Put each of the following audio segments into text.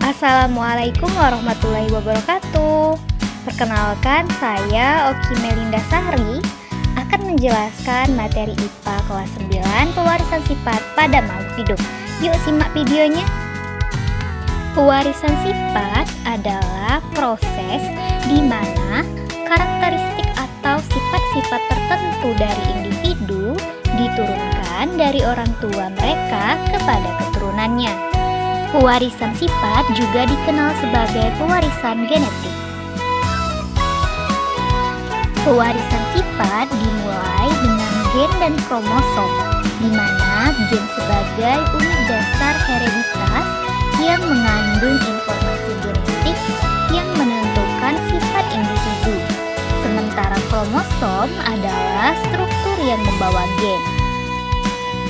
Assalamualaikum warahmatullahi wabarakatuh. Perkenalkan, saya Oki Melinda Sahri akan menjelaskan materi IPA kelas 9 pewarisan sifat pada makhluk hidup. Yuk simak videonya. Pewarisan sifat adalah proses di mana karakteristik atau sifat-sifat tertentu dari individu diturunkan dari orang tua mereka kepada keturunannya. Pewarisan sifat juga dikenal sebagai pewarisan genetik. Pewarisan sifat dimulai dengan gen dan kromosom, di mana gen sebagai unit dasar hereditas yang mengandung informasi genetik yang menentukan sifat individu. Sementara kromosom adalah struktur yang membawa gen.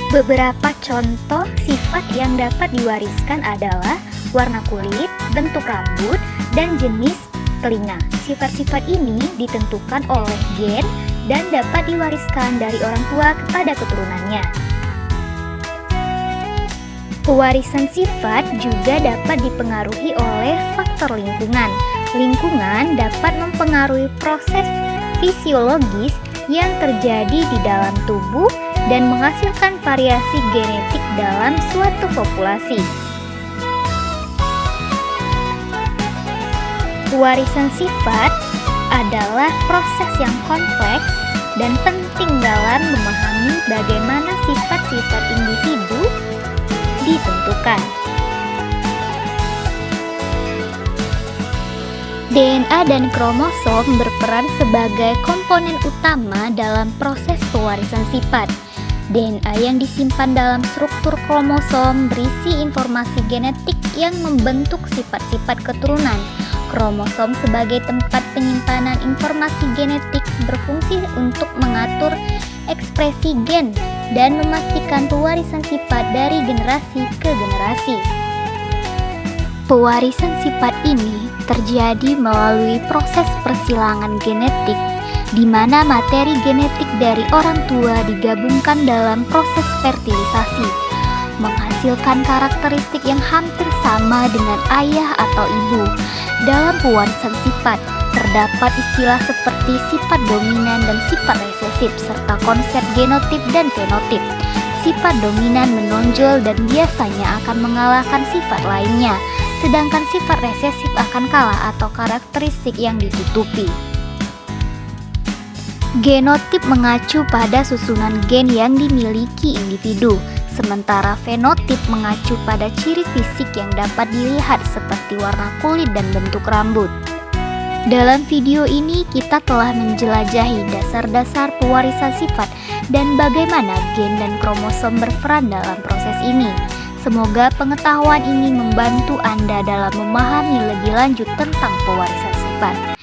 Beberapa contoh sifat yang dapat diwariskan adalah warna kulit, bentuk rambut, dan jenis telinga. Sifat-sifat ini ditentukan oleh gen dan dapat diwariskan dari orang tua kepada keturunannya. Pewarisan sifat juga dapat dipengaruhi oleh faktor lingkungan. Lingkungan dapat mempengaruhi proses fisiologis yang terjadi di dalam tubuh dan menghasilkan variasi genetik dalam suatu populasi. Pewarisan sifat adalah proses yang kompleks dan penting dalam memahami bagaimana sifat-sifat individu ditentukan. DNA dan kromosom berperan sebagai komponen utama dalam proses pewarisan sifat. DNA yang disimpan dalam struktur kromosom berisi informasi genetik yang membentuk sifat-sifat keturunan. Kromosom sebagai tempat penyimpanan informasi genetik berfungsi untuk mengatur ekspresi gen dan memastikan pewarisan sifat dari generasi ke generasi. Pewarisan sifat ini terjadi melalui proses persilangan genetik, di mana materi genetik dari orang tua digabungkan dalam proses fertilisasi, menghasilkan karakteristik yang hampir sama dengan ayah atau ibu. Dalam pewarisan sifat, terdapat istilah seperti sifat dominan dan sifat resesif, serta konsep genotip dan fenotip. Sifat dominan menonjol dan biasanya akan mengalahkan sifat lainnya, sedangkan sifat resesif akan kalah atau karakteristik yang ditutupi. Genotip mengacu pada susunan gen yang dimiliki individu, sementara fenotip mengacu pada ciri fisik yang dapat dilihat seperti warna kulit dan bentuk rambut. Dalam video ini kita telah menjelajahi dasar-dasar pewarisan sifat dan bagaimana gen dan kromosom berperan dalam proses ini. Semoga pengetahuan ini membantu Anda dalam memahami lebih lanjut tentang pewarisan sifat.